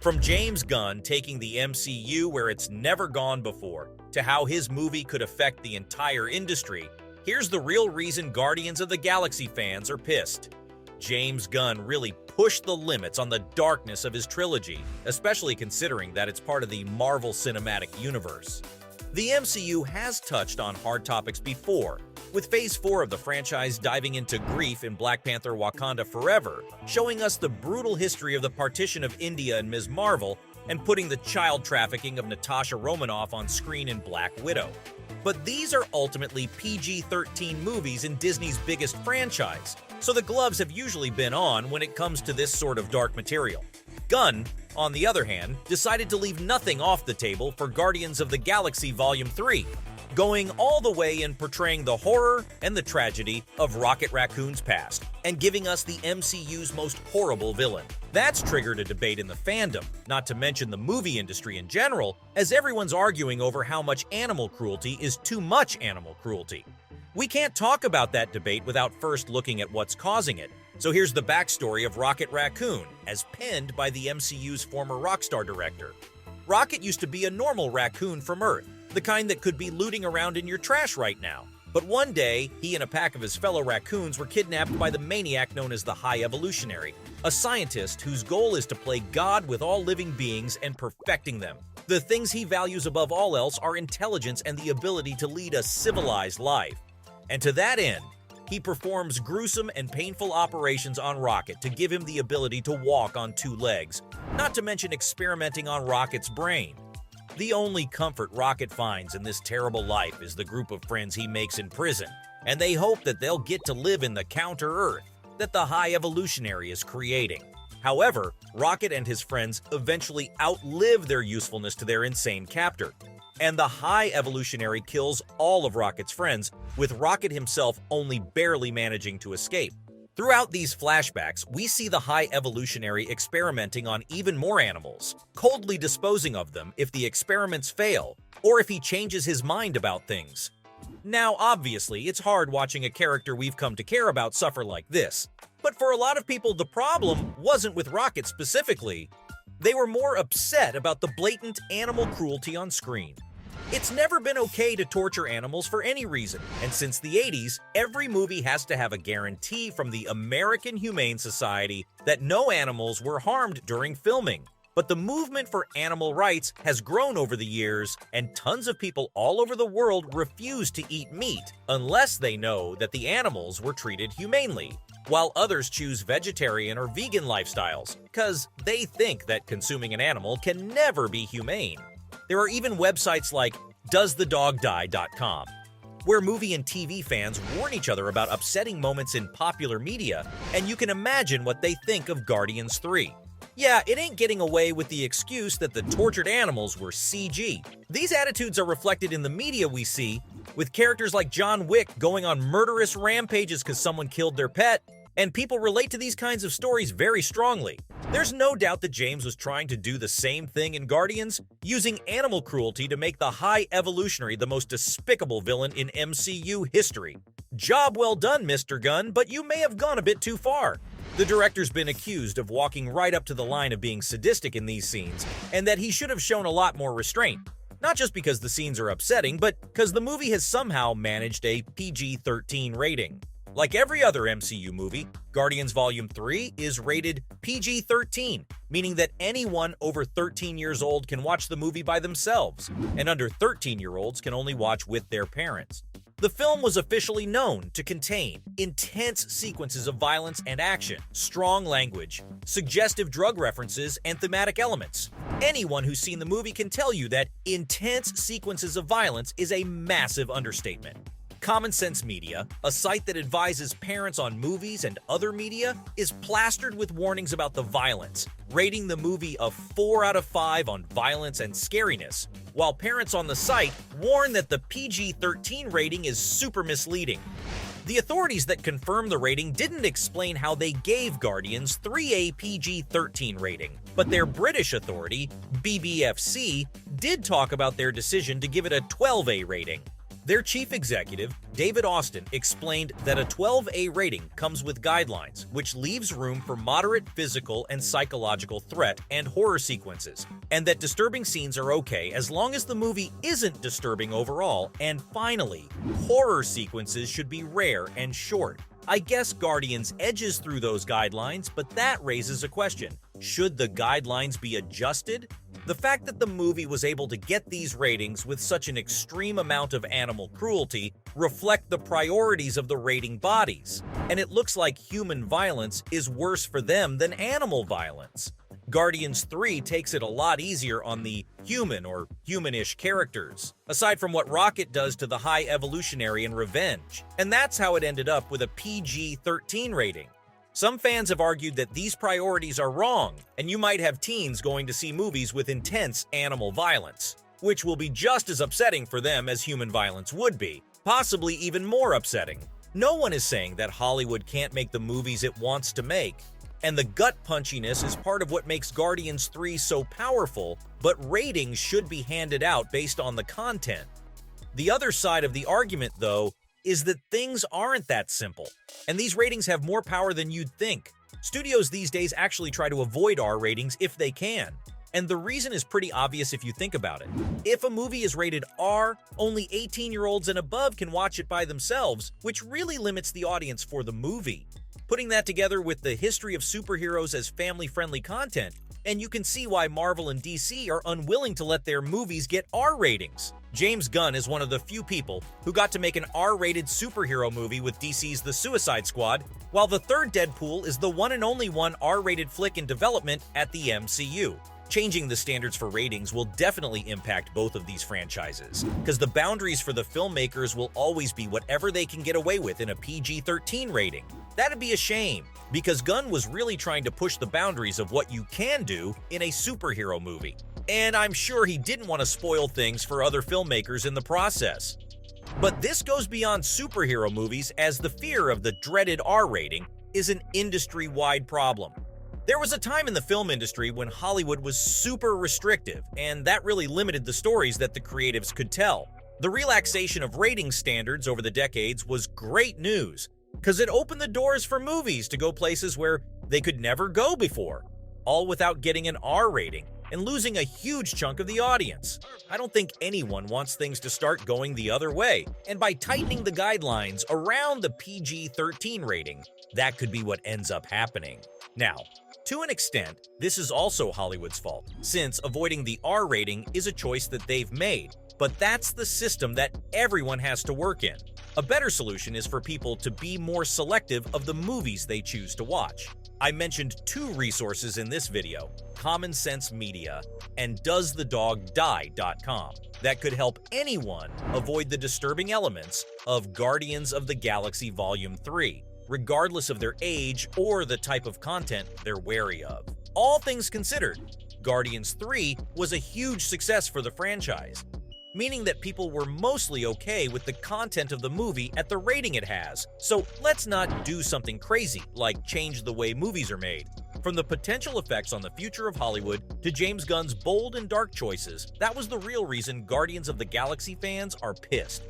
From James Gunn taking the MCU where it's never gone before, to how his movie could affect the entire industry, here's the real reason Guardians of the Galaxy fans are pissed. James Gunn really pushed the limits on the darkness of his trilogy, especially considering that it's part of the Marvel Cinematic Universe. The MCU has touched on hard topics before, with Phase 4 of the franchise diving into grief in Black Panther: Wakanda Forever, showing us the brutal history of the partition of India and Ms. Marvel, and putting the child trafficking of Natasha Romanoff on screen in Black Widow. But these are ultimately PG-13 movies in Disney's biggest franchise, so the gloves have usually been on when it comes to this sort of dark material. Gunn, on the other hand, decided to leave nothing off the table for Guardians of the Galaxy Volume 3, going all the way in portraying the horror and the tragedy of Rocket Raccoon's past, and giving us the MCU's most horrible villain. That's triggered a debate in the fandom, not to mention the movie industry in general, as everyone's arguing over how much animal cruelty is too much animal cruelty. We can't talk about that debate without first looking at what's causing it. So here's the backstory of Rocket Raccoon, as penned by the MCU's former Rockstar director. Rocket used to be a normal raccoon from Earth, the kind that could be looting around in your trash right now. But one day, he and a pack of his fellow raccoons were kidnapped by the maniac known as the High Evolutionary, a scientist whose goal is to play God with all living beings and perfecting them. The things he values above all else are intelligence and the ability to lead a civilized life. And to that end, he performs gruesome and painful operations on Rocket to give him the ability to walk on two legs, not to mention experimenting on Rocket's brain. The only comfort Rocket finds in this terrible life is the group of friends he makes in prison, and they hope that they'll get to live in the counter-Earth that the High Evolutionary is creating. However, Rocket and his friends eventually outlive their usefulness to their insane captor, and the High Evolutionary kills all of Rocket's friends, with Rocket himself only barely managing to escape. Throughout these flashbacks, we see the High Evolutionary experimenting on even more animals, coldly disposing of them if the experiments fail, or if he changes his mind about things. Now, obviously, it's hard watching a character we've come to care about suffer like this, but for a lot of people, the problem wasn't with Rocket specifically. They were more upset about the blatant animal cruelty on screen. It's never been okay to torture animals for any reason, and since the 80s, every movie has to have a guarantee from the American Humane Society that no animals were harmed during filming. But the movement for animal rights has grown over the years, and tons of people all over the world refuse to eat meat unless they know that the animals were treated humanely, while others choose vegetarian or vegan lifestyles because they think that consuming an animal can never be humane. There are even websites like DoesTheDogDie.com, where movie and TV fans warn each other about upsetting moments in popular media, and you can imagine what they think of Guardians 3. Yeah, it ain't getting away with the excuse that the tortured animals were CG. These attitudes are reflected in the media we see, with characters like John Wick going on murderous rampages because someone killed their pet, and people relate to these kinds of stories very strongly. There's no doubt that James was trying to do the same thing in Guardians, using animal cruelty to make the High Evolutionary the most despicable villain in MCU history. Job well done, Mr. Gunn, but you may have gone a bit too far. The director's been accused of walking right up to the line of being sadistic in these scenes, and that he should have shown a lot more restraint. Not just because the scenes are upsetting, but because the movie has somehow managed a PG-13 rating. Like every other MCU movie, Guardians Volume 3 is rated PG-13, meaning that anyone over 13 years old can watch the movie by themselves, and under 13-year-olds can only watch with their parents. The film was officially known to contain intense sequences of violence and action, strong language, suggestive drug references, and thematic elements. Anyone who's seen the movie can tell you that intense sequences of violence is a massive understatement. Common Sense Media, a site that advises parents on movies and other media, is plastered with warnings about the violence, rating the movie a 4 out of 5 on violence and scariness, while parents on the site warn that the PG-13 rating is super misleading. The authorities that confirmed the rating didn't explain how they gave Guardians 3 PG-13 rating, but their British authority, BBFC, did talk about their decision to give it a 12A rating. Their chief executive, David Austin, explained that a 12A rating comes with guidelines, which leaves room for moderate physical and psychological threat and horror sequences, and that disturbing scenes are okay as long as the movie isn't disturbing overall, and finally, horror sequences should be rare and short. I guess Guardians edges through those guidelines, but that raises a question. Should the guidelines be adjusted? The fact that the movie was able to get these ratings with such an extreme amount of animal cruelty reflect the priorities of the rating bodies, and it looks like human violence is worse for them than animal violence. Guardians 3 takes it a lot easier on the human or humanish characters, aside from what Rocket does to the High Evolutionary and Revenge, and that's how it ended up with a PG-13 rating. Some fans have argued that these priorities are wrong, and you might have teens going to see movies with intense animal violence, which will be just as upsetting for them as human violence would be, possibly even more upsetting. No one is saying that Hollywood can't make the movies it wants to make, and the gut punchiness is part of what makes Guardians 3 so powerful, but ratings should be handed out based on the content. The other side of the argument, though, is that things aren't that simple, and these ratings have more power than you'd think. Studios these days actually try to avoid R ratings if they can, and the reason is pretty obvious if you think about it. If a movie is rated R, only 18-year-olds and above can watch it by themselves, which really limits the audience for the movie. Putting that together with the history of superheroes as family-friendly content, and you can see why Marvel and DC are unwilling to let their movies get R ratings. James Gunn is one of the few people who got to make an R-rated superhero movie with DC's The Suicide Squad, while the third Deadpool is the one and only one R-rated flick in development at the MCU. Changing the standards for ratings will definitely impact both of these franchises, because the boundaries for the filmmakers will always be whatever they can get away with in a PG-13 rating. That'd be a shame, because Gunn was really trying to push the boundaries of what you can do in a superhero movie. And I'm sure he didn't want to spoil things for other filmmakers in the process. But this goes beyond superhero movies, as the fear of the dreaded R rating is an industry-wide problem. There was a time in the film industry when Hollywood was super restrictive, and that really limited the stories that the creatives could tell. The relaxation of rating standards over the decades was great news, because it opened the doors for movies to go places where they could never go before, all without getting an R rating and losing a huge chunk of the audience. I don't think anyone wants things to start going the other way, and by tightening the guidelines around the PG-13 rating, that could be what ends up happening. Now, to an extent, this is also Hollywood's fault, since avoiding the R rating is a choice that they've made, but that's the system that everyone has to work in. A better solution is for people to be more selective of the movies they choose to watch. I mentioned two resources in this video, Common Sense Media and DoesTheDogDie.com, that could help anyone avoid the disturbing elements of Guardians of the Galaxy Volume 3, regardless of their age or the type of content they're wary of. All things considered, Guardians 3 was a huge success for the franchise, meaning that people were mostly okay with the content of the movie at the rating it has. So let's not do something crazy like change the way movies are made. From the potential effects on the future of Hollywood to James Gunn's bold and dark choices, that was the real reason Guardians of the Galaxy fans are pissed.